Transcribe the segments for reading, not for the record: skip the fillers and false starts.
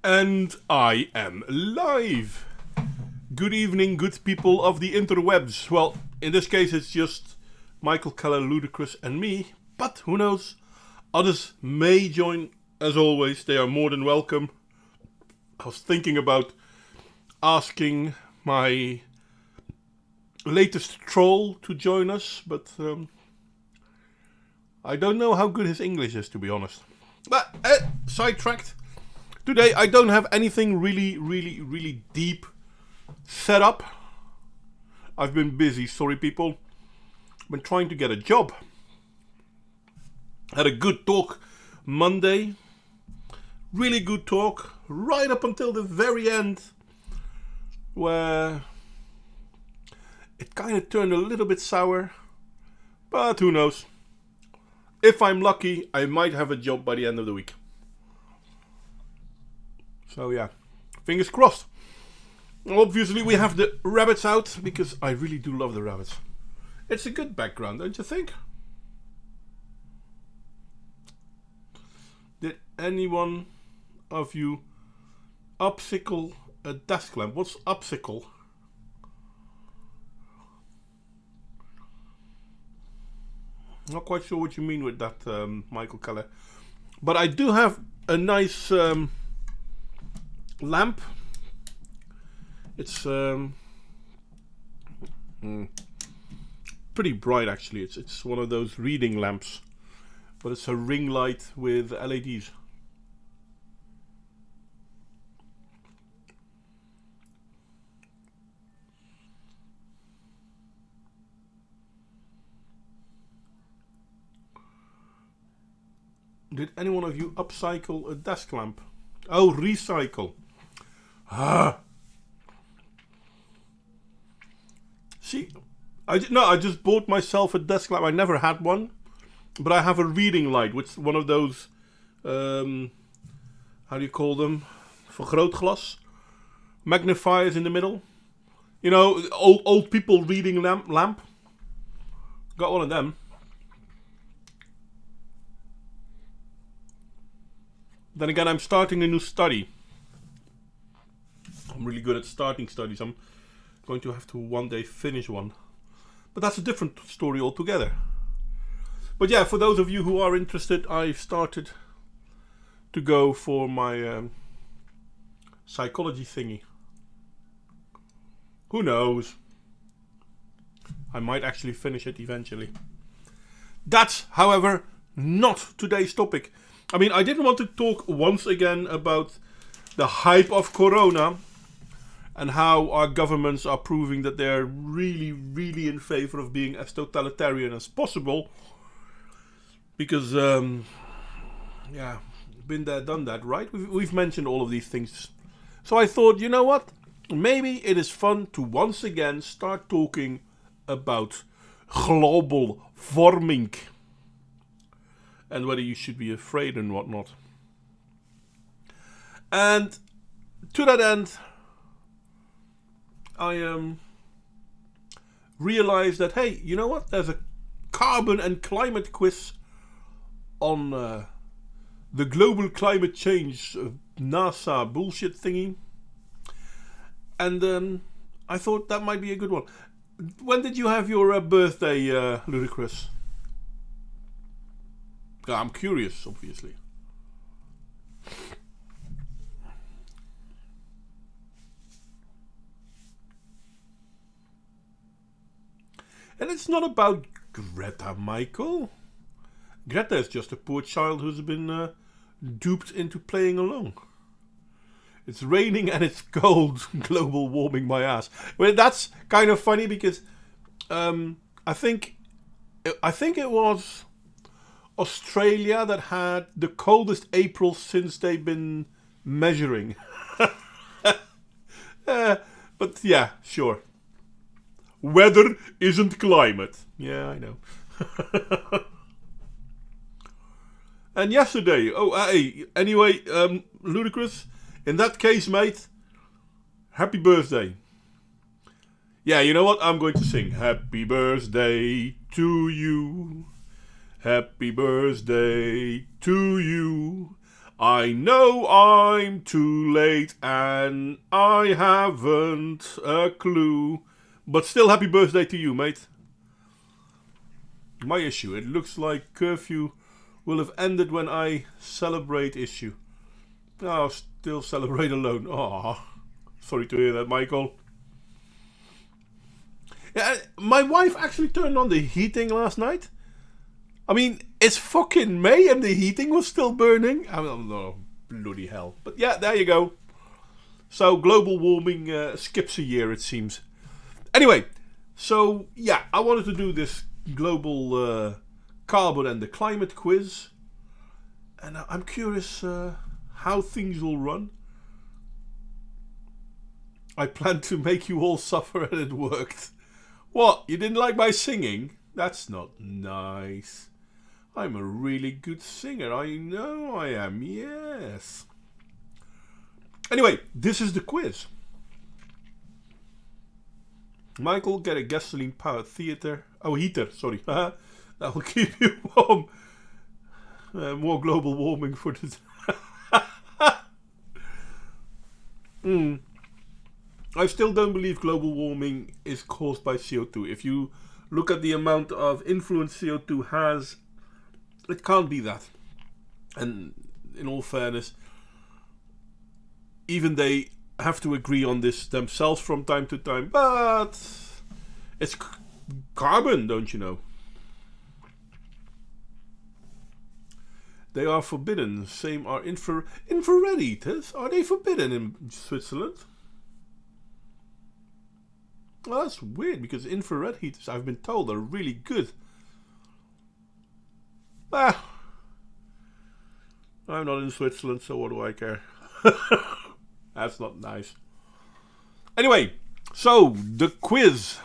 And I am live. Good evening, good people of the interwebs. Well, in this case it's just Michael Keller, Ludacris and me. But who knows? Others may join. As always, they are more than welcome. I was thinking about asking my latest troll to join us, but I don't know how good his English is, to be honest. But sidetracked. Today I don't have anything really deep set up. I've been busy, sorry people. I've been trying to get a job. Had a good talk Monday. Really good talk. Right up until the very end. Where it kind of turned a little bit sour. But who knows. If I'm lucky, I might have a job by the end of the week. So yeah, fingers crossed. Obviously we have the rabbits out, because I really do love the rabbits. It's a good background, don't you think? Did anyone of you upcycle a desk lamp? What's upcycle? Not quite sure what you mean with that, Michael Keller. But I do have a nice lamp. It's pretty bright actually. It's one of those reading lamps, but it's a ring light with LEDs. Did any one of you upcycle a desk lamp? Oh, recycle. See, I just bought myself a desk lamp. I never had one, but I have a reading light, which is one of those, how do you call them? Vergrootglas magnifiers in the middle. You know, old people reading lamp. Got one of them. Then again, I'm starting a new study. I'm really good at starting studies. I'm going to have to one day finish one. But that's a different story altogether. But yeah, for those of you who are interested, I've started to go for my psychology thingy. Who knows? I might actually finish it eventually. That's, however, not today's topic. I mean, I didn't want to talk once again about the hype of Corona and how our governments are proving that they're really in favor of being as totalitarian as possible. Because, yeah, been there, done that, right? We've mentioned all of these things. So I thought, you know what? Maybe it is fun to once again start talking about global warming. And whether you should be afraid and whatnot. And to that end, I realized that, hey, you know what? There's a carbon and climate quiz on the global climate change NASA bullshit thingy. And I thought that might be a good one. When did you have your birthday, Ludacris? I'm curious, obviously. And it's not about Greta, Michael. Greta is just a poor child who's been duped into playing along. It's raining and it's cold. Global warming my ass. Well, that's kind of funny because I think it was Australia that had the coldest April since they've been measuring. But yeah, sure. Weather isn't climate. Yeah, I know. And yesterday, anyway, Ludacris, in that case, mate, happy birthday. Yeah, you know what? I'm going to sing happy birthday to you. Happy birthday to you. I know I'm too late and I haven't a clue. But still, happy birthday to you, mate. My issue. It looks like curfew will have ended when I celebrate issue. I'll still celebrate alone. Aw. Sorry to hear that, Michael. Yeah, my wife actually turned on the heating last night. I mean, it's fucking May and the heating was still burning. I don't know, bloody hell. But yeah, there you go. So global warming skips a year, it seems. Anyway, so yeah, I wanted to do this global carbon and the climate quiz. And I'm curious how things will run. I planned to make you all suffer and it worked. What, you didn't like my singing? That's not nice. I'm a really good singer. I know I am, yes. Anyway, this is the quiz. Michael, get a gasoline-powered heater. Sorry. That will keep you warm. More global warming for the... I still don't believe global warming is caused by CO2. If you look at the amount of influence CO2 has, it can't be that. And in all fairness, even they have to agree on this themselves from time to time. But it's carbon, don't you know? They are forbidden. Same are infrared heaters. Are they forbidden in Switzerland? Well, that's weird because infrared heaters, I've been told, are really good. I'm not in Switzerland, so what do I care? That's not nice. Anyway, so the quiz.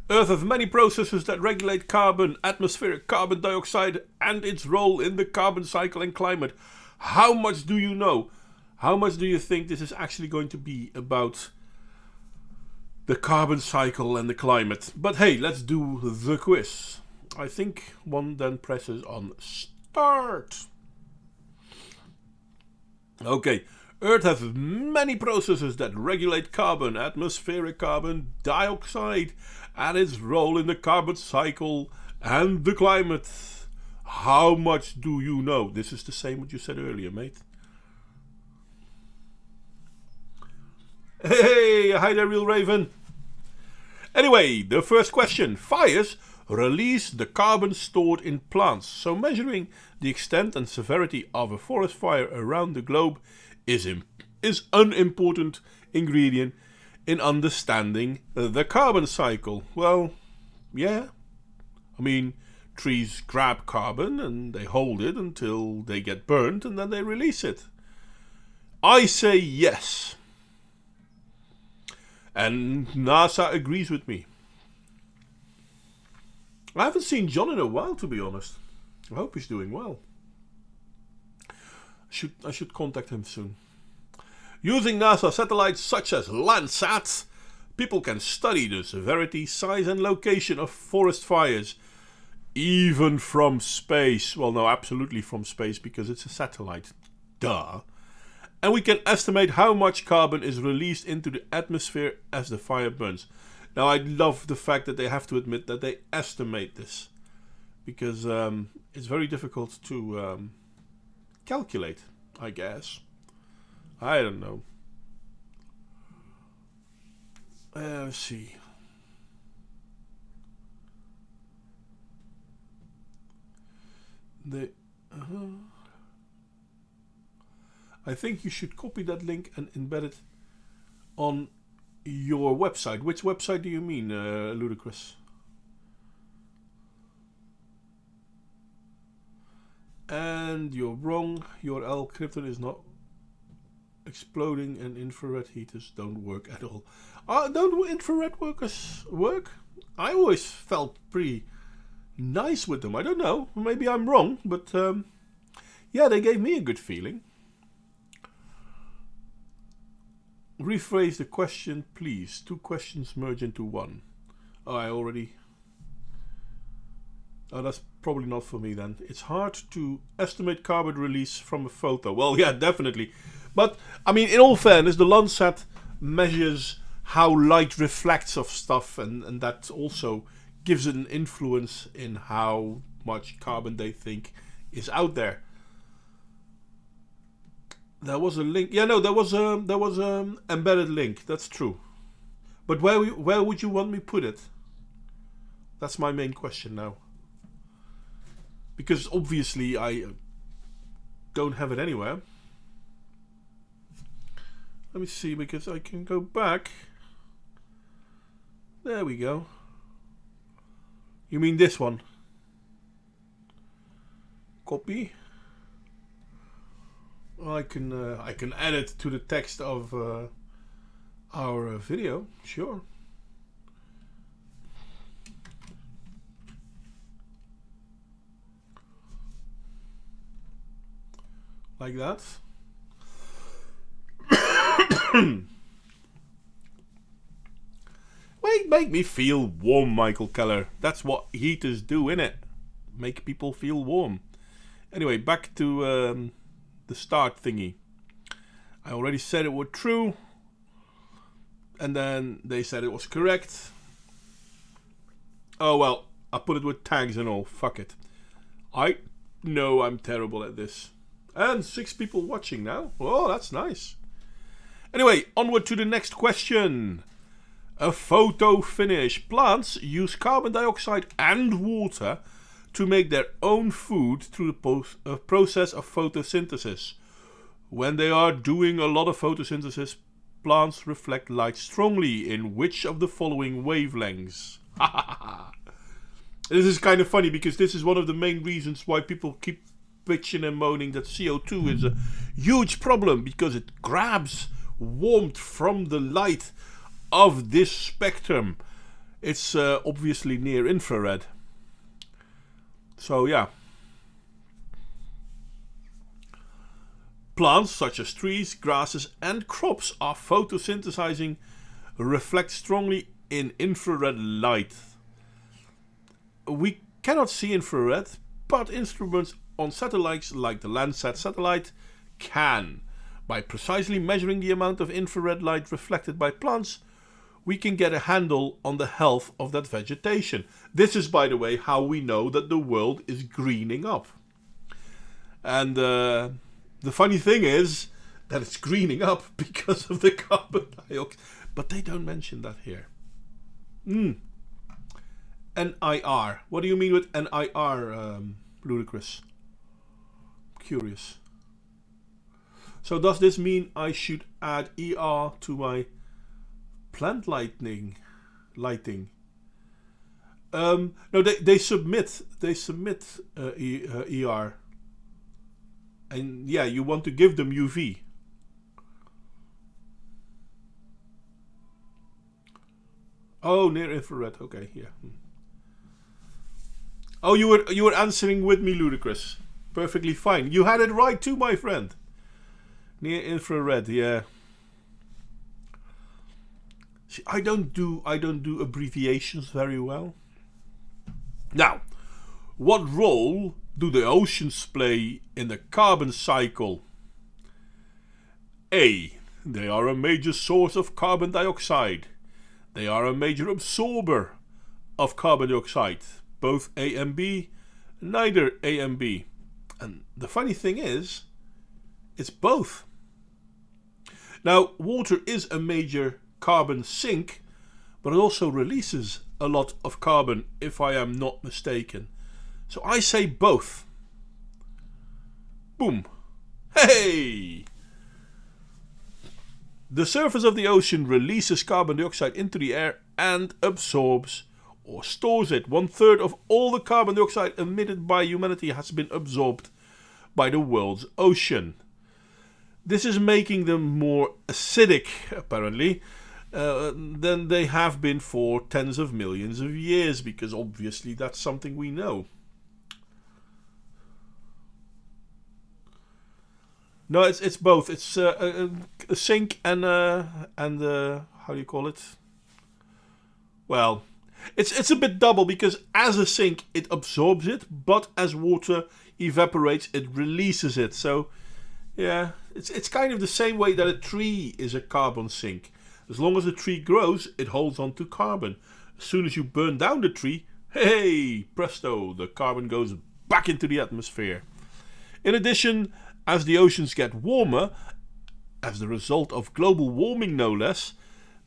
Earth has many processes that regulate carbon, atmospheric carbon dioxide, and its role in the carbon cycle and climate. How much do you know? How much do you think this is actually going to be about the carbon cycle and the climate? But hey, let's do the quiz. I think one then presses on start. Okay, Earth has many processes that regulate carbon, atmospheric carbon dioxide, and its role in the carbon cycle and the climate. How much do you know? This is the same what you said earlier, mate. Hey, hi there, Real Raven. Anyway, the first question. Fires release the carbon stored in plants. So measuring the extent and severity of a forest fire around the globe is an important ingredient in understanding the carbon cycle. Well, yeah. I mean, trees grab carbon and they hold it until they get burnt and then they release it. I say yes. And NASA agrees with me. I haven't seen John in a while, to be honest. I hope he's doing well. I should contact him soon. Using NASA satellites such as Landsat, people can study the severity, size and location of forest fires, even from space. Well, no, absolutely from space, because it's a satellite. Duh. And we can estimate how much carbon is released into the atmosphere as the fire burns. Now, I love the fact that they have to admit that they estimate this, because it's very difficult to calculate, I guess. I don't know. Let's see. I think you should copy that link and embed it on your website. Which website do you mean, Ludicrous? And you're wrong. Your L Krypton is not exploding and infrared heaters don't work at all. Don't infrared workers work? I always felt pretty nice with them. I don't know. Maybe I'm wrong, but yeah, they gave me a good feeling. Rephrase the question, please. 2 questions merge into one. Oh, I already... Oh, that's probably not for me then. It's hard to estimate carbon release from a photo. Well, yeah, definitely. But, I mean, in all fairness, the Landsat measures how light reflects off stuff, and that also gives it an influence in how much carbon they think is out there. There was a link. Yeah, no, there was a embedded link. That's true. But where would you want me to put it? That's my main question now. Because obviously I don't have it anywhere. Let me see, because I can go back. There we go. You mean this one? Copy. I can add it to the text of our video. Sure. Like that. Wait, make me feel warm, Michael Keller. That's what heaters do, innit? Make people feel warm. Anyway, back to the start thingy. I already said it was true. And then they said it was correct. Oh well, I put it with tags and all. Fuck it. I know I'm terrible at this. And 6 people watching now. Oh, that's nice. Anyway, onward to the next question. A photo finish. Plants use carbon dioxide and water to make their own food through the process of photosynthesis. When they are doing a lot of photosynthesis, plants reflect light strongly in which of the following wavelengths? This is kind of funny because this is one of the main reasons why people keep bitching and moaning that CO2 is a huge problem, because it grabs warmth from the light of this spectrum. It's obviously near infrared. So yeah. Plants such as trees, grasses and crops are photosynthesizing reflect strongly in infrared light. We cannot see infrared, but instruments on satellites like the Landsat satellite can. By precisely measuring the amount of infrared light reflected by plants, we can get a handle on the health of that vegetation. This is, by the way, how we know that the world is greening up. And the funny thing is that it's greening up because of the carbon dioxide. But they don't mention that here. NIR. What do you mean with NIR, Ludicrous? Curious. So does this mean I should add ER to my plant lighting? No, they submit ER, and yeah, you want to give them UV. Oh, near infrared. Okay, yeah. Oh, you were answering with me, Ludicrous. Perfectly fine. You had it right too, my friend. Near infrared, yeah. See, I don't do abbreviations very well. Now, what role do the oceans play in the carbon cycle? A. They are a major source of carbon dioxide. They are a major absorber of carbon dioxide. Both A and B, neither A and B. And the funny thing is, it's both. Now, water is a major carbon sink, but it also releases a lot of carbon, if I am not mistaken. So I say both. Boom. Hey! The surface of the ocean releases carbon dioxide into the air and absorbs or stores it. 1/3 of all the carbon dioxide emitted by humanity has been absorbed by the world's ocean. This is making them more acidic, apparently, than they have been for tens of millions of years, because obviously that's something we know. No, it's both. It's a sink and how do you call it? Well, It's a bit double because as a sink it absorbs it, but as water evaporates it releases it. So yeah, it's kind of the same way that a tree is a carbon sink. As long as a tree grows, it holds on to carbon. As soon as you burn down the tree, hey, presto, the carbon goes back into the atmosphere. In addition, as the oceans get warmer, as the result of global warming no less,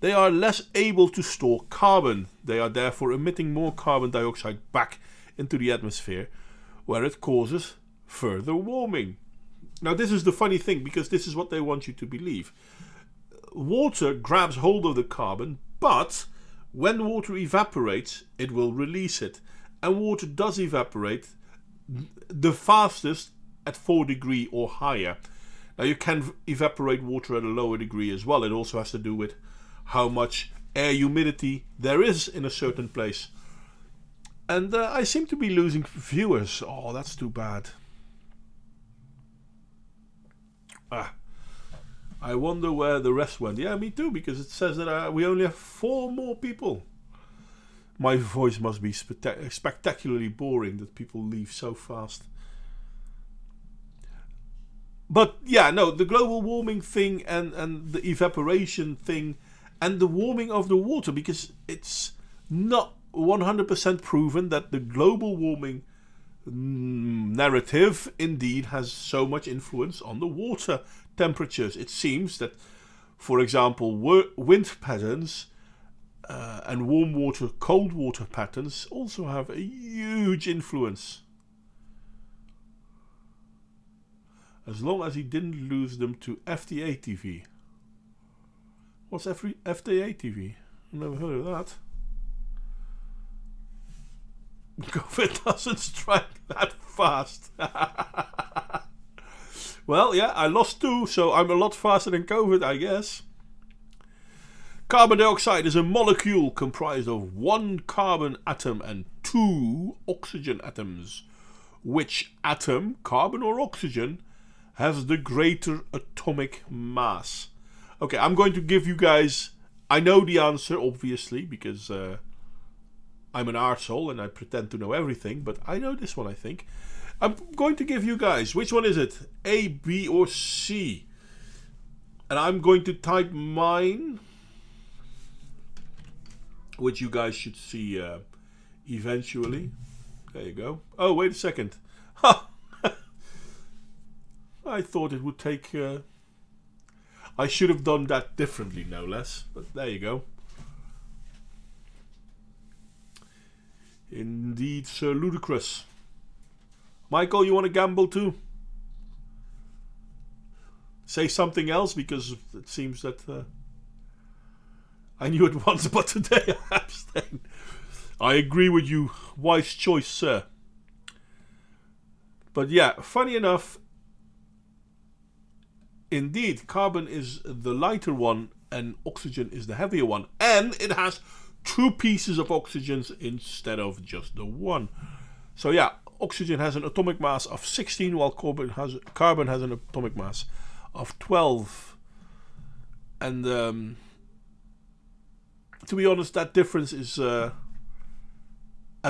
they are less able to store carbon. They are therefore emitting more carbon dioxide back into the atmosphere, where it causes further warming. Now this is the funny thing, because this is what they want you to believe. Water grabs hold of the carbon, but when water evaporates, it will release it. And water does evaporate the fastest at 4 degrees or higher. Now you can evaporate water at a lower degree as well. It also has to do with how much air humidity there is in a certain place. And I seem to be losing viewers. Oh, that's too bad. I wonder where the rest went. Yeah, me too, because it says that we only have 4 more people. My voice must be spectacularly boring that people leave so fast. But yeah, no, the global warming thing and the evaporation thing and the warming of the water, because it's not 100% proven that the global warming narrative indeed has so much influence on the water temperatures. It seems that, for example, wind patterns and warm water, cold water patterns also have a huge influence. As long as he didn't lose them to FDA TV. What's FDA TV? I've never heard of that. COVID doesn't strike that fast. Well, yeah, I lost 2, so I'm a lot faster than COVID, I guess. Carbon dioxide is a molecule comprised of 1 carbon atom and 2 oxygen atoms. Which atom, carbon or oxygen, has the greater atomic mass? Okay, I'm going to give you guys... I know the answer, obviously, because I'm an arsehole and I pretend to know everything, but I know this one, I think. I'm going to give you guys... Which one is it? A, B, or C? And I'm going to type mine, which you guys should see eventually. There you go. Oh, wait a second. Ha! I thought it would take... I should have done that differently, no less. But there you go. Indeed, Sir Ludicrous. Michael, you want to gamble too? Say something else, because it seems that... I knew it once, but today I abstain. I agree with you. Wise choice, sir. But yeah, funny enough... Indeed, carbon is the lighter one and oxygen is the heavier one. And it has 2 pieces of oxygens instead of just the 1. So yeah, oxygen has an atomic mass of 16 while carbon has an atomic mass of 12. And to be honest, that difference is at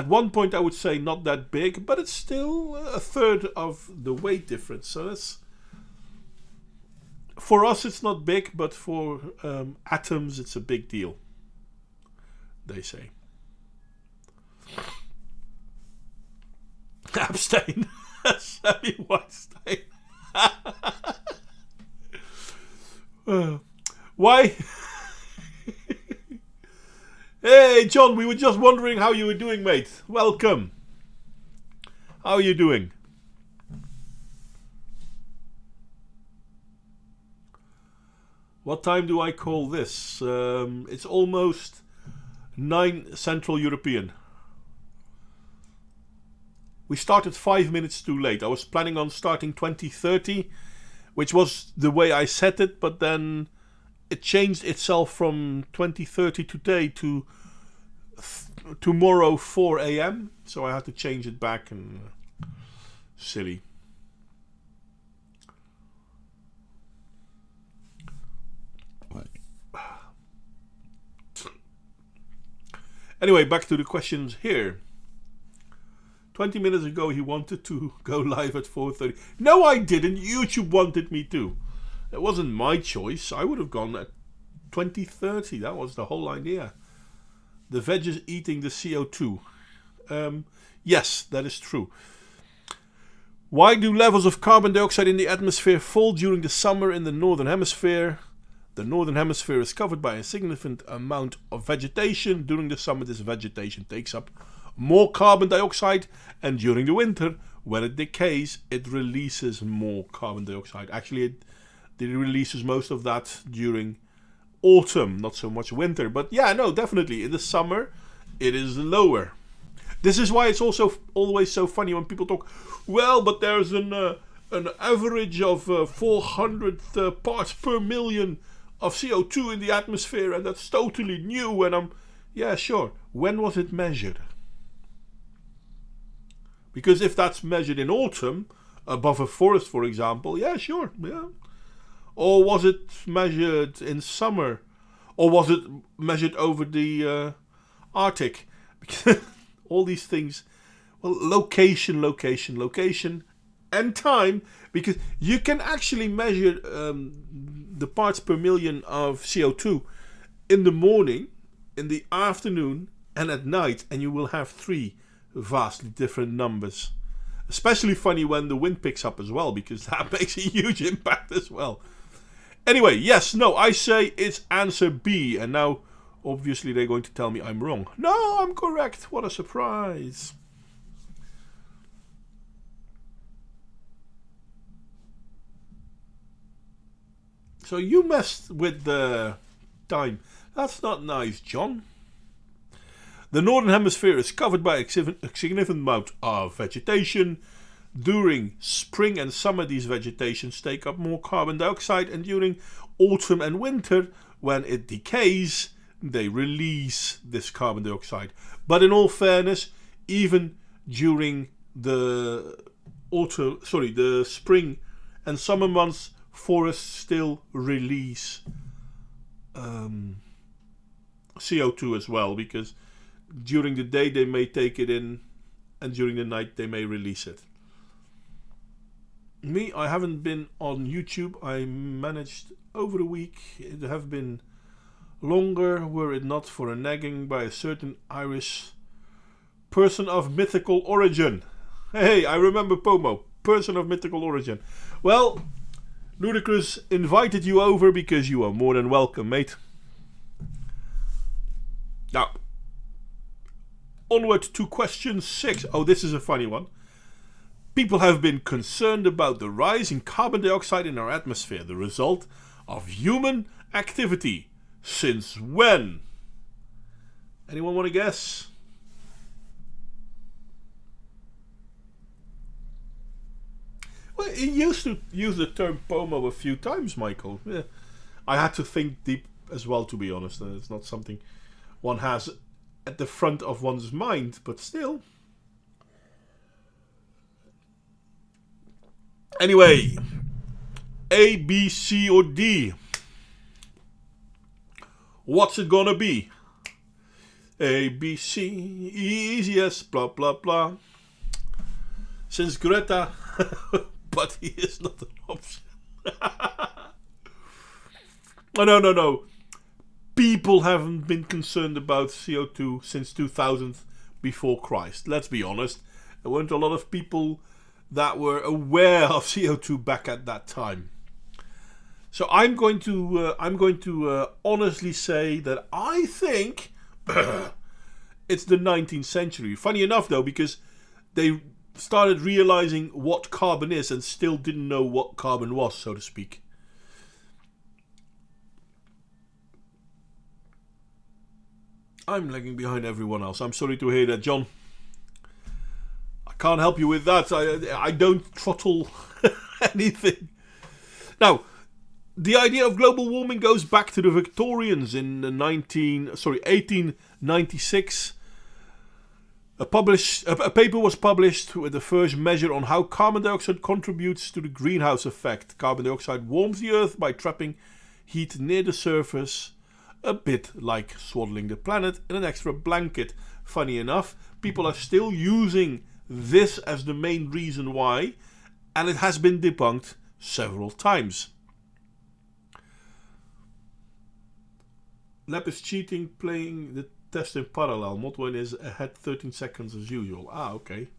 one point I would say not that big, but it's still a third of the weight difference. So that's... For us it's not big, but for atoms it's a big deal, they say. Abstain. Sammy Weinstein. Why? Hey John, we were just wondering how you were doing, mate. Welcome. How are you doing? What time do I call this? It's almost 9 Central European. We started 5 minutes too late. I was planning on starting 20:30, which was the way I set it, but then it changed itself from 20:30 today to tomorrow 4 a.m. So I had to change it back, and silly. Anyway, back to the questions here. 20 minutes ago, he wanted to go live at 4:30. No, I didn't. YouTube wanted me to. It wasn't my choice. I would have gone at 20:30. That was the whole idea. The veg is eating the CO2. Yes, that is true. Why do levels of carbon dioxide in the atmosphere fall during the summer in the northern hemisphere? The northern hemisphere is covered by a significant amount of vegetation. During the summer, this vegetation takes up more carbon dioxide, and during the winter, when it decays, it releases more carbon dioxide. Actually, it releases most of that during autumn, not so much winter. But yeah, no, definitely, in the summer, it is lower. This is why it's also always so funny when people talk, well, but there's an average of 400 parts per million of CO2 in the atmosphere, and that's totally new. And yeah, sure. When was it measured? Because if that's measured in autumn, above a forest, for example, yeah, sure, yeah. Or was it measured in summer? Or was it measured over the Arctic? Because all these things, well, location, and time, because you can actually measure the parts per million of CO2 in the morning, in the afternoon, and at night, and you will have 3 vastly different numbers. Especially funny when the wind picks up as well, because that makes a huge impact as well. Anyway, yes, no, I say it's answer B, and now obviously they're going to tell me I'm wrong. No, I'm correct. What a surprise. So you messed with the time. That's not nice, John. The northern hemisphere is covered by a significant amount of vegetation. During spring and summer, these vegetations take up more carbon dioxide, and during autumn and winter, when it decays, they release this carbon dioxide. But in all fairness, even during the spring and summer months, forests still release CO2 as well, because during the day they may take it in, and during the night they may release it. Me, I haven't been on YouTube. I managed over a week. It would have been longer were it not for a nagging by a certain Irish person of mythical origin. Hey, I remember Pomo, person of mythical origin. Well, Ludicrous invited you over because you are more than welcome, mate. Now, onward to question 6. Oh, this is a funny one. People have been concerned about the rise in carbon dioxide in our atmosphere, the result of human activity. Since when? Anyone want to guess? Well, he used to use the term POMO a few times, Michael. Yeah. I had to think deep as well, to be honest. It's not something one has at the front of one's mind, but still. Anyway, A, B, C, or D? What's it gonna be? A, B, C, yes, blah, blah, blah. Since Greta, but he is not an option. No. People haven't been concerned about CO2 since 2000 before Christ. Let's be honest. There weren't a lot of people that were aware of CO2 back at that time. So I'm going to honestly say that I think it's the 19th century. Funny enough, though, because they started realizing what carbon is and still didn't know what carbon was, so to speak. I'm lagging behind everyone else. I'm sorry to hear that, John. I can't help you with that. I don't throttle anything. Now, the idea of global warming goes back to the Victorians in the 1896. A paper was published with the first measure on how carbon dioxide contributes to the greenhouse effect. Carbon dioxide warms the earth by trapping heat near the surface. A bit like swaddling the planet in an extra blanket. Funny enough, people are still using this as the main reason why, and it has been debunked several times. Lab is cheating, playing the test in parallel. Modwin is ahead 13 seconds as usual. Okay.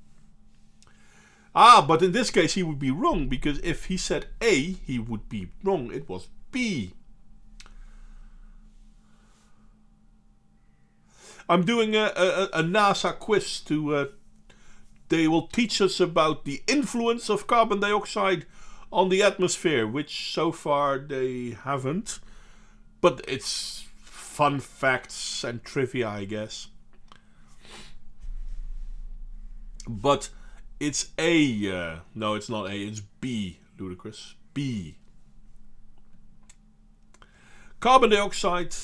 But in this case he would be wrong, because if he said A, he would be wrong. It was B. I'm doing a NASA quiz to... they will teach us about the influence of carbon dioxide on the atmosphere, which so far they haven't. But it's fun facts and trivia, I guess. But it's A. No, it's not A. It's B. Ludicrous. B. Carbon dioxide.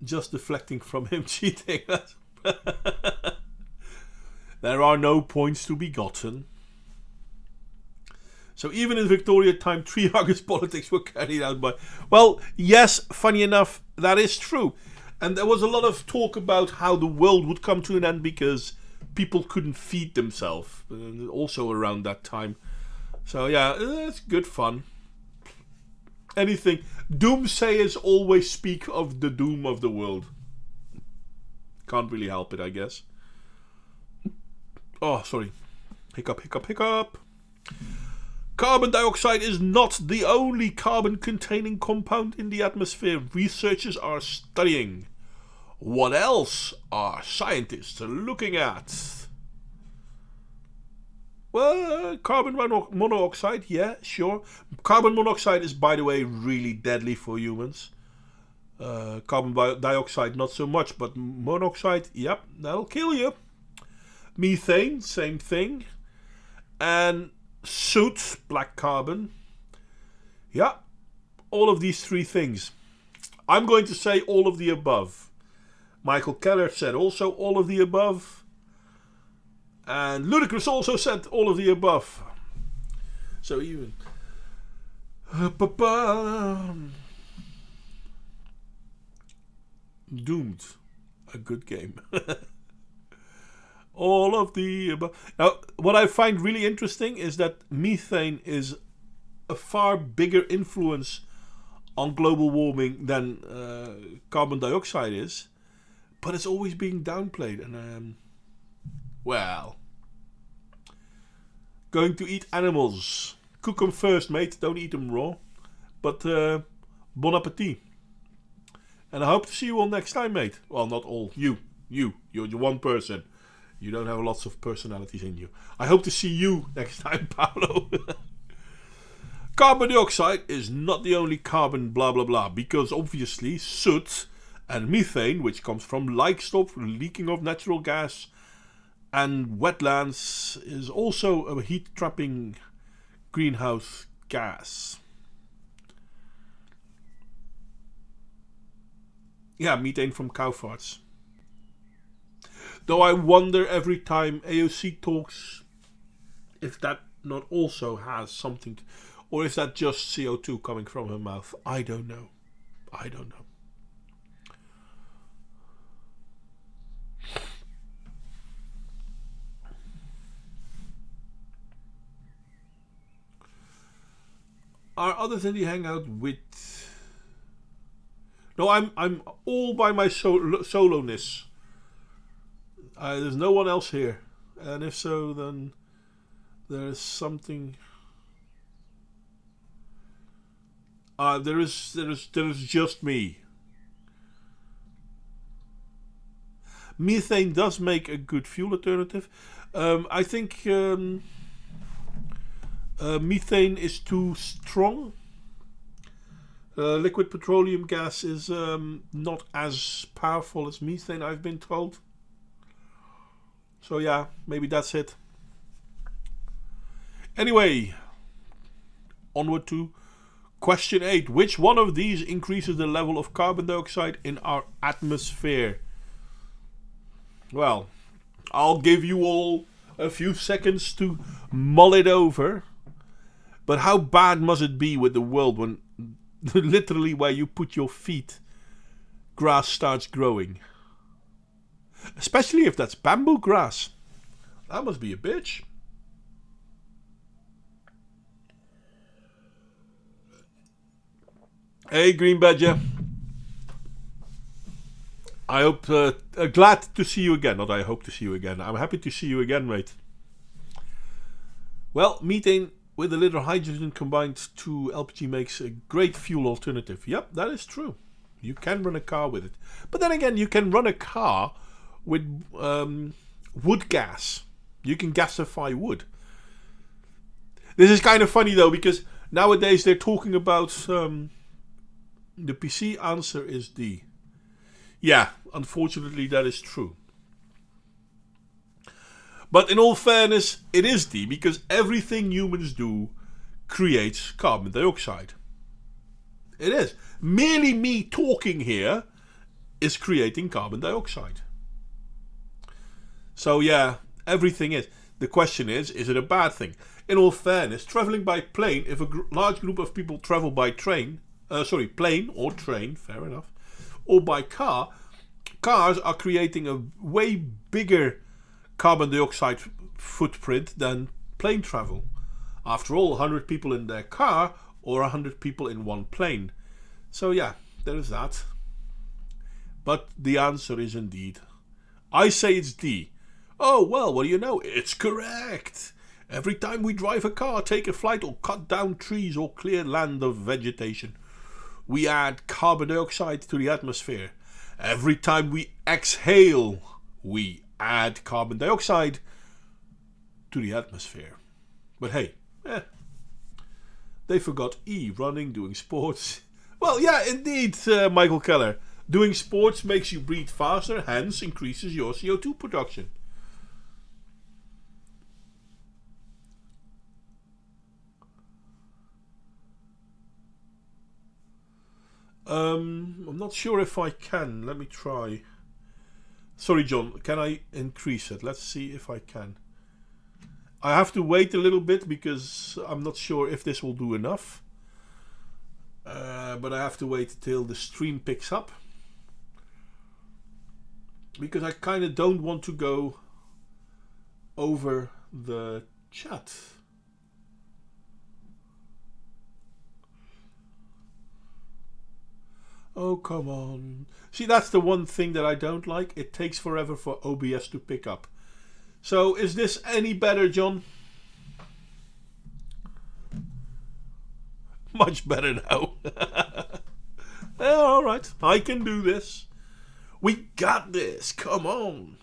Just deflecting from him cheating. There are no points to be gotten. So even in Victoria time, tree huggers politics were carried out by... Well, yes, funny enough, that is true. And there was a lot of talk about how the world would come to an end because people couldn't feed themselves. Also around that time. So yeah, it's good fun. Anything. Doomsayers always speak of the doom of the world. Can't really help it, I guess. Oh, sorry. Hiccup, hiccup, hiccup. Carbon dioxide is not the only carbon-containing compound in the atmosphere researchers are studying. What else are scientists looking at? Well, carbon monoxide, yeah, sure. Carbon monoxide is, by the way, really deadly for humans. Carbon dioxide, not so much, but monoxide, yep, that'll kill you. Methane, same thing. And soot, black carbon. Yeah, all of these three things. I'm going to say all of the above. Michael Keller said also all of the above. And Ludicrous also said all of the above. So even... Doomed. A good game. All of the above. Now, what I find really interesting is that methane is a far bigger influence on global warming than carbon dioxide is. But it's always being downplayed. And, well, going to eat animals. Cook them first, mate. Don't eat them raw. But bon appetit. And I hope to see you all next time, mate. Well, not all. You're one person. You don't have lots of personalities in you. I hope to see you next time, Paolo. Carbon dioxide is not the only carbon blah blah blah, because obviously soot and methane, which comes from livestock leaking of natural gas and wetlands, is also a heat-trapping greenhouse gas. Yeah, methane from cow farts. Though I wonder every time AOC talks if that not also has something, or is that just CO2 coming from her mouth? I don't know. Are others in the hangout with... No, I'm all by my soloness. There's no one else here, and if so, then there is something. There is just me. Methane does make a good fuel alternative. I think methane is too strong. Liquid petroleum gas is not as powerful as methane, I've been told. So yeah, maybe that's it. Anyway, onward to question 8. Which one of these increases the level of carbon dioxide in our atmosphere? Well, I'll give you all a few seconds to mull it over. But how bad must it be with the world when literally where you put your feet, grass starts growing. Especially if that's bamboo grass. That must be a bitch. Hey, Green Badger. I hope, glad to see you again. Not I hope to see you again. I'm happy to see you again, mate. Well, methane with a little hydrogen combined to LPG makes a great fuel alternative. Yep, that is true. You can run a car with it. But then again, you can run a car with wood gas. You can gasify wood. This is kind of funny though, because nowadays they're talking about... the PC answer is D. Yeah, unfortunately that is true. But in all fairness, it is D, because everything humans do creates carbon dioxide. It is. Merely me talking here is creating carbon dioxide. So yeah, everything is. The question is it a bad thing? In all fairness, traveling by plane, if a large group of people travel by plane or train, fair enough, or by car, cars are creating a way bigger carbon dioxide footprint than plane travel. After all, 100 people in their car or 100 people in one plane. So yeah, there is that. But the answer is indeed, I say it's D. Oh well, what do you know? It's correct. Every time we drive a car, take a flight, or cut down trees or clear land of vegetation, we add carbon dioxide to the atmosphere. Every time we exhale, we add carbon dioxide to the atmosphere. But hey, they forgot E, running, doing sports. Well, yeah, indeed, Michael Keller. Doing sports makes you breathe faster, hence increases your CO2 production. I'm not sure if I can. Let me try. Sorry, John. Can I increase it? Let's see if I can. I have to wait a little bit because I'm not sure if this will do enough. But I have to wait till the stream picks up. Because I kind of don't want to go over the chat. Oh, come on. See, that's the one thing that I don't like. It takes forever for OBS to pick up. So, is this any better, John? Much better now. Yeah, alright. I can do this. We got this. Come on.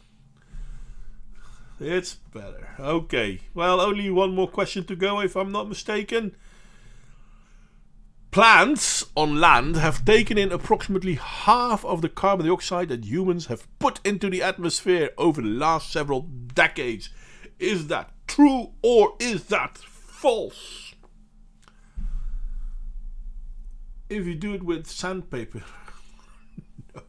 It's better. Okay. Well, only one more question to go, if I'm not mistaken. Plants on land have taken in approximately half of the carbon dioxide that humans have put into the atmosphere over the last several decades. Is that true or is that false? If you do it with sandpaper. No.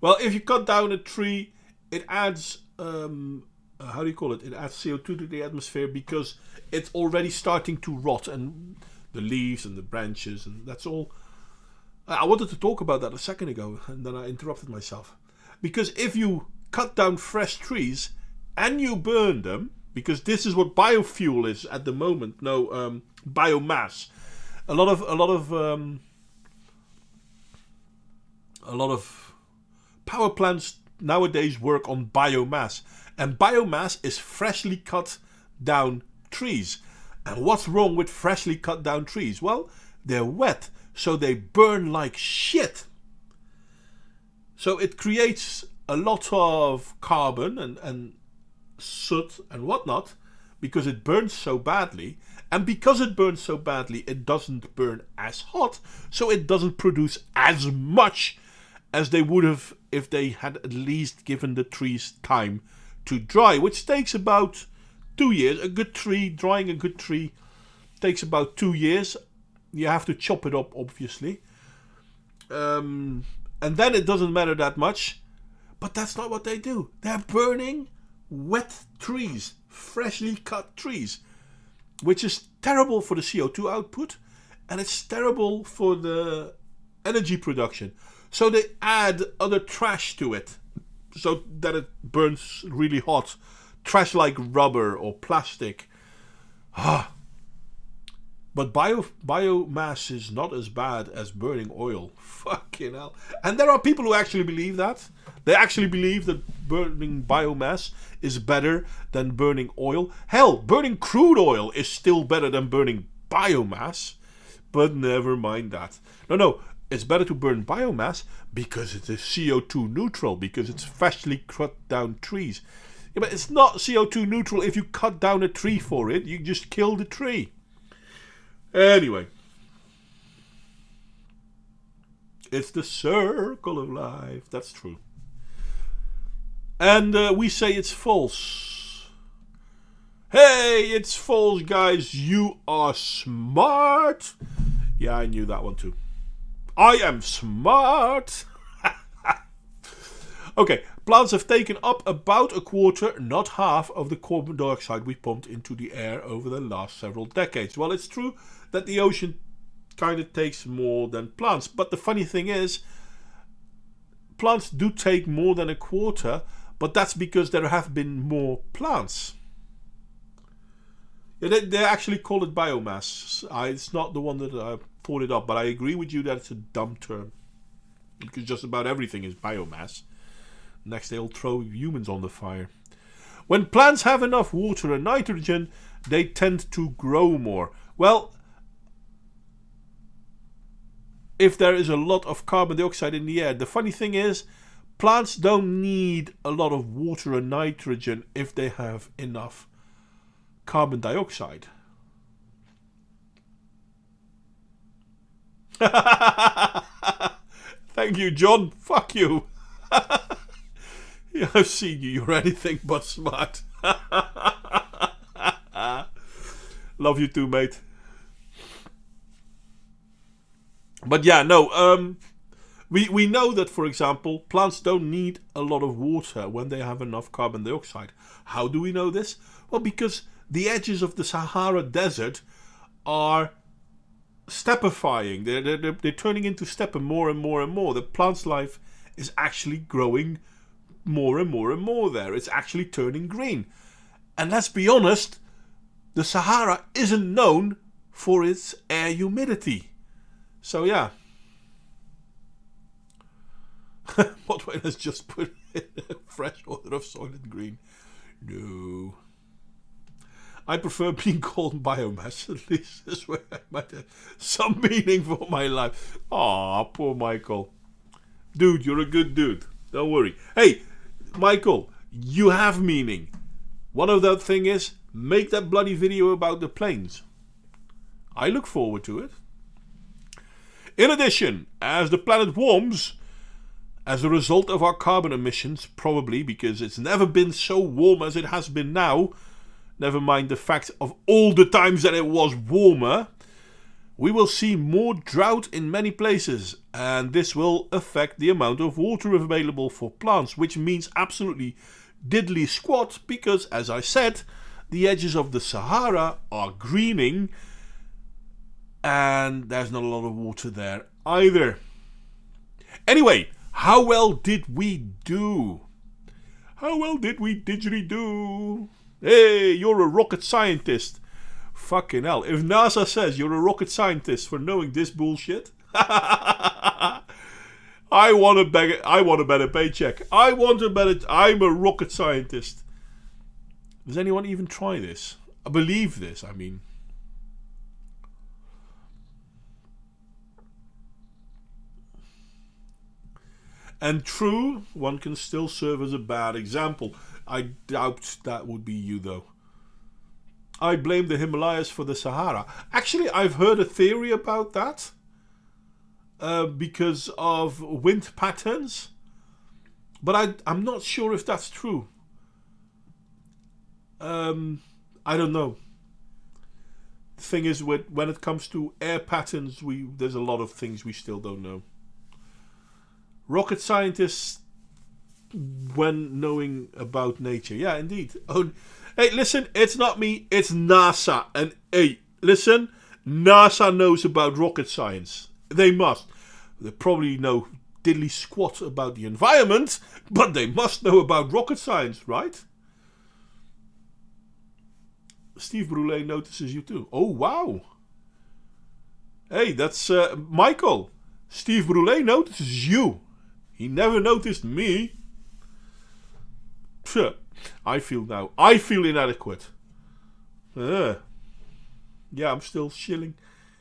Well, if you cut down a tree, it adds... how do you call it? It adds CO2 to the atmosphere because it's already starting to rot, and the leaves and the branches, and that's all. I wanted to talk about that a second ago, and then I interrupted myself. Because if you cut down fresh trees and you burn them, because this is what biofuel is at the moment. No, biomass. A lot of power plants nowadays work on biomass. And biomass is freshly cut down trees. And what's wrong with freshly cut down trees? Well, they're wet, so they burn like shit. So it creates a lot of carbon and soot and whatnot because it burns so badly. And because it burns so badly, it doesn't burn as hot, so it doesn't produce as much as they would have if they had at least given the trees time to dry, which takes about 2 years. Drying a good tree takes about 2 years. You have to chop it up, obviously. And then it doesn't matter that much. But that's not what they do. They're burning wet trees, freshly cut trees, which is terrible for the CO2 output, and it's terrible for the energy production. So they add other trash to it, so that it burns really hot. Trash like rubber or plastic. But biomass is not as bad as burning oil. Fucking hell. And there are people who actually believe that. They actually believe that burning biomass is better than burning oil. Hell, burning crude oil is still better than burning biomass. But never mind that. No, it's better to burn biomass because it is CO2 neutral, because it's freshly cut down trees. Yeah, but it's not CO2 neutral if you cut down a tree for it. You just kill the tree. Anyway. It's the circle of life. That's true. And we say it's false. Hey, it's false, guys. You are smart. Yeah, I knew that one too. I am smart. Okay, plants have taken up about a quarter, not half, of the carbon dioxide we pumped into the air over the last several decades. Well, it's true that the ocean kind of takes more than plants, but the funny thing is, plants do take more than a quarter, but that's because there have been more plants. Yeah, they actually call it biomass. It's not the one that I thought it up, but I agree with you that it's a dumb term, because just about everything is biomass. Next they'll throw humans on the fire. When plants have enough water and nitrogen, they tend to grow more. Well, if there is a lot of carbon dioxide in the air, the funny thing is, plants don't need a lot of water and nitrogen if they have enough carbon dioxide. Thank you, John. Fuck you. Yeah, I've seen you. You're anything but smart. Love you too, mate. But yeah, no. We know that, for example, plants don't need a lot of water when they have enough carbon dioxide. How do we know this? Well, because the edges of the Sahara Desert are stepifying. They're turning into steppe more and more and more. The plant's life is actually growing more and more and more there. It's actually turning green. And let's be honest, the Sahara isn't known for its air humidity. So yeah. Potway has just put in a fresh order of Soylent Green. No. I prefer being called biomass. At least this way I might have some meaning for my life. Aw, poor Michael. Dude, you're a good dude. Don't worry. Hey, Michael, you have meaning. One of that thing is, make that bloody video about the planes. I look forward to it. In addition, as the planet warms, as a result of our carbon emissions, probably because it's never been so warm as it has been now, never mind the fact of all the times that it was warmer, we will see more drought in many places, and this will affect the amount of water available for plants, which means absolutely diddly squat, because, as I said, the edges of the Sahara are greening, and there's not a lot of water there either. Anyway, how well did we do? How well did we didgeridoo? Hey, you're a rocket scientist. Fucking hell. If NASA says you're a rocket scientist for knowing this bullshit, I want a better paycheck. I'm a rocket scientist. Does anyone even try this? I believe this, I mean. And true, one can still serve as a bad example. I doubt that would be you, though. I blame the Himalayas for the Sahara. Actually, I've heard a theory about that. Because of wind patterns. But I'm not sure if that's true. I don't know. The thing is, when it comes to air patterns, there's a lot of things we still don't know. Rocket scientists when knowing about nature. Yeah, indeed. Oh, hey, listen, it's not me, it's NASA. And hey, listen, NASA knows about rocket science. They must. They probably know diddly squat about the environment, but they must know about rocket science, right? Steve Brule notices you too. Oh, wow. Hey, that's Michael. Steve Brule notices you. He never noticed me. Psh, I feel inadequate. Yeah, I'm still shilling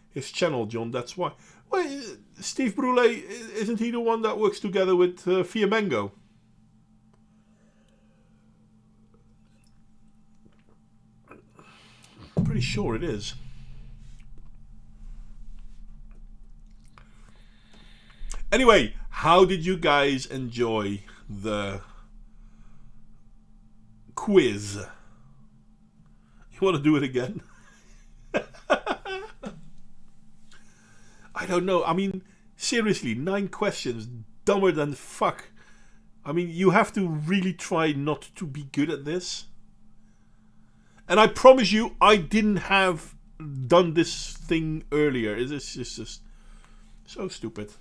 his channel, John. That's why. Well, Steve Brule, isn't he the one that works together with Fiamengo? Pretty sure it is. Anyway, how did you guys enjoy the quiz? You want to do it again? I don't know. I mean, seriously, 9 questions, dumber than fuck. I mean, you have to really try not to be good at this. And I promise you, I didn't have done this thing earlier. It's just so stupid.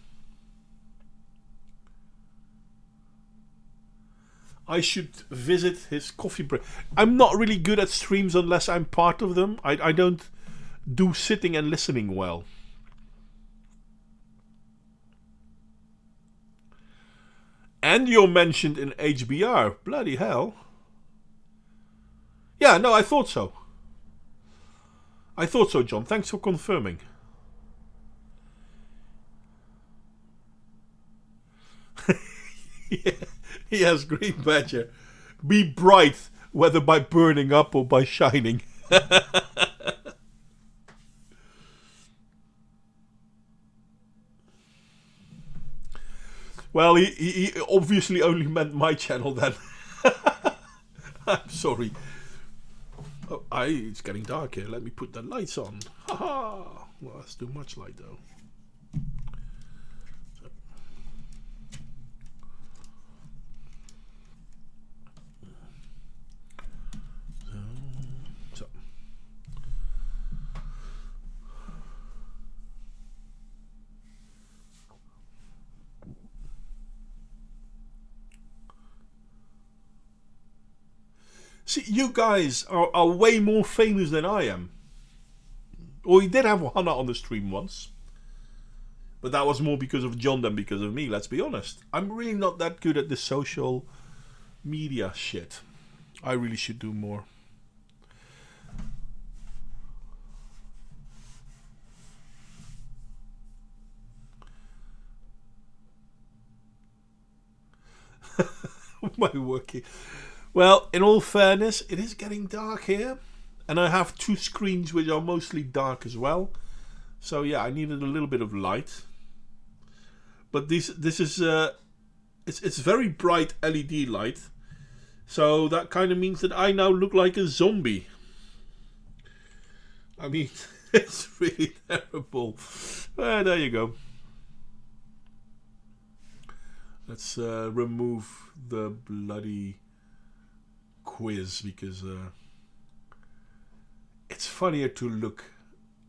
I should visit his coffee break. I'm not really good at streams unless I'm part of them. I don't do sitting and listening well. And you're mentioned in HBR. Bloody hell. Yeah, no, I thought so. John. Thanks for confirming. Yeah. Yes, Green Badger. Be bright, whether by burning up or by shining. Well, he obviously only meant my channel then. I'm sorry. Oh, it's getting dark here. Let me put the lights on. Haha. Well, that's too much light though. See, you guys are way more famous than I am. Well, we did have Hannah on the stream once. But that was more because of John than because of me, let's be honest. I'm really not that good at the social media shit. I really should do more. My working. Well, in all fairness, it is getting dark here. And I have 2 screens which are mostly dark as well. So yeah, I needed a little bit of light. But this is it's very bright LED light. So that kind of means that I now look like a zombie. I mean, it's really terrible. There you go. Let's remove the bloody quiz because it's funnier to look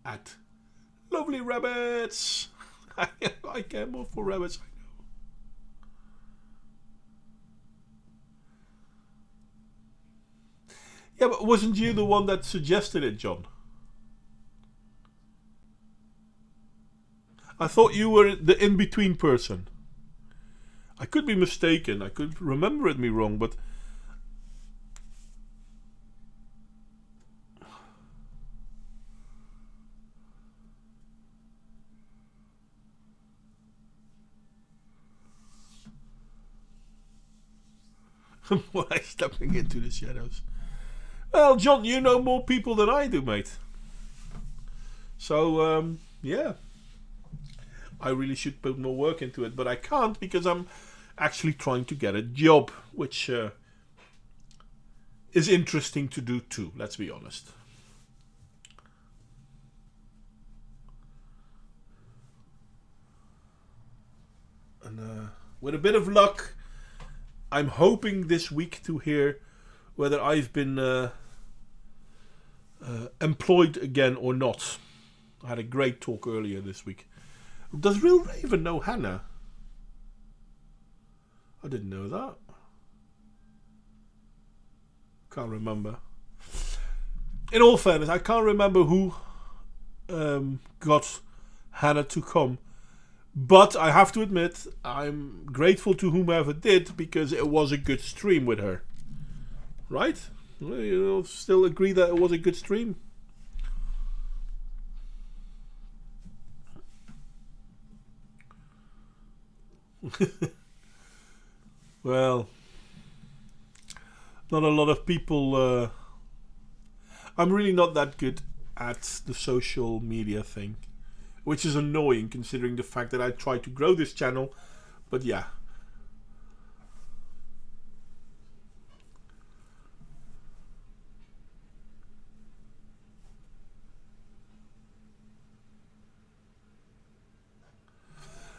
at lovely rabbits. I care more for rabbits, I know. Yeah, but wasn't you the one that suggested it, John? I thought you were the in-between person. I could be mistaken. I could remember it me wrong, but why stepping into the shadows? Well, John, you know more people than I do, mate. So, yeah. I really should put more work into it, but I can't because I'm actually trying to get a job, which is interesting to do too, let's be honest. And with a bit of luck, I'm hoping this week to hear whether I've been employed again or not. I had a great talk earlier this week. Does Real Raven know Hannah? I didn't know that. Can't remember. In all fairness, I can't remember who got Hannah to come. But I have to admit, I'm grateful to whomever did, because it was a good stream with her. Right? You still agree that it was a good stream? Well, not a lot of people... I'm really not that good at the social media thing, which is annoying considering the fact that I try to grow this channel. But yeah.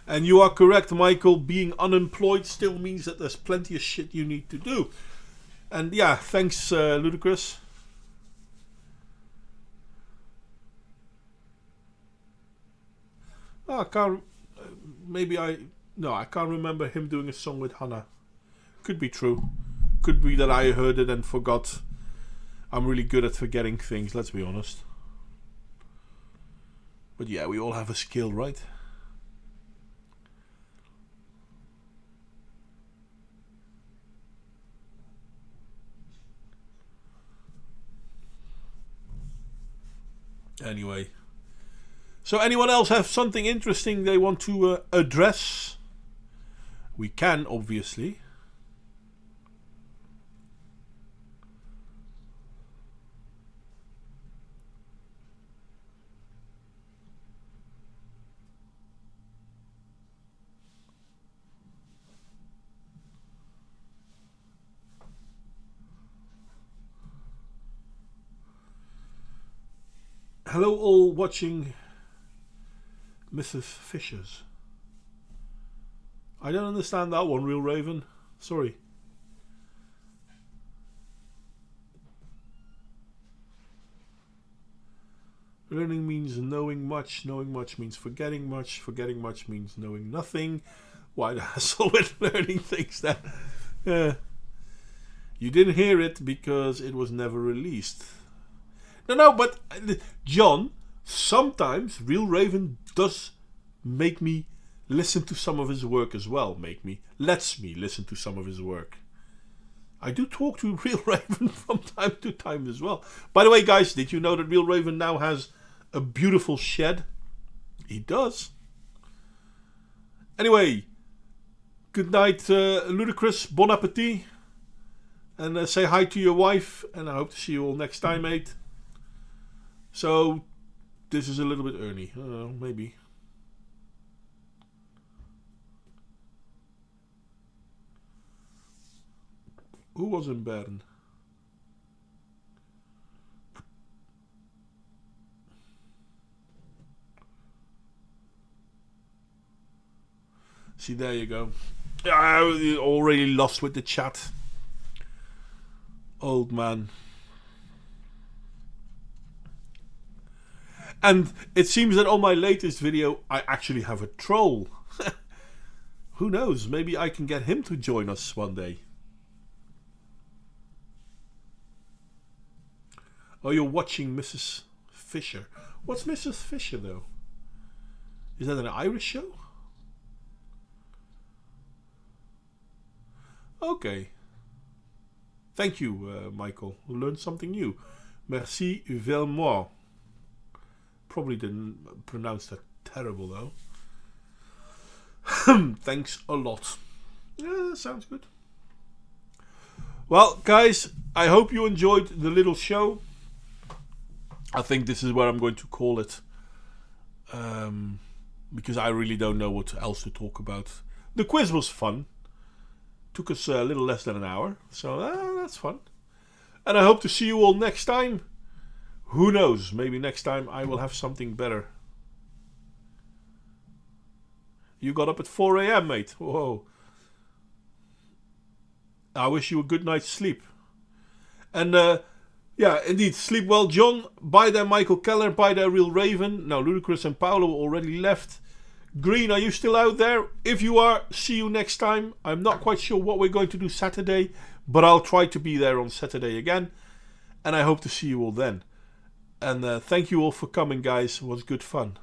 And you are correct, Michael. Being unemployed still means that there's plenty of shit you need to do. And yeah, thanks, Ludicrous. Oh, I can't. I can't remember him doing a song with Hannah. Could be true. Could be that I heard it and forgot. I'm really good at forgetting things, let's be honest. But yeah, we all have a skill, right? Anyway. So anyone else have something interesting they want to address? We can, obviously. Hello all watching Mrs. Fisher's. I don't understand that one, Real Raven. Sorry. Learning means knowing much means forgetting much means knowing nothing. Why the hassle with learning things then? You didn't hear it because it was never released. No, but John, sometimes Real Raven does make me listen to some of his work as well. Lets me listen to some of his work. I do talk to Real Raven from time to time as well. By the way, guys, did you know that Real Raven now has a beautiful shed? He does. Anyway, good night, Ludicrous. Bon appetit. And say hi to your wife. And I hope to see you all next time, mate. So, this is a little bit early. I don't know, maybe. Who was in Bern? See, there you go. I already lost with the chat. Old man. And it seems that on my latest video, I actually have a troll. Who knows? Maybe I can get him to join us one day. Oh, you're watching Mrs. Fisher. What's Mrs. Fisher, though? Is that an Irish show? Okay. Thank you, Michael. We learned something new. Merci vraiment. Probably didn't pronounce that terrible, though. Thanks a lot. Yeah, that sounds good. Well, guys, I hope you enjoyed the little show. I think this is where I'm going to call it. Because I really don't know what else to talk about. The quiz was fun. Took us a little less than an hour. So that's fun. And I hope to see you all next time. Who knows? Maybe next time I will have something better. You got up at 4 a.m, mate. Whoa. I wish you a good night's sleep. And yeah, indeed, sleep well, John. Bye there, Michael Keller. Bye there, Real Raven. Now, Ludacris and Paolo already left. Green, are you still out there? If you are, see you next time. I'm not quite sure what we're going to do Saturday, but I'll try to be there on Saturday again. And I hope to see you all then. And thank you all for coming, guys. It was good fun.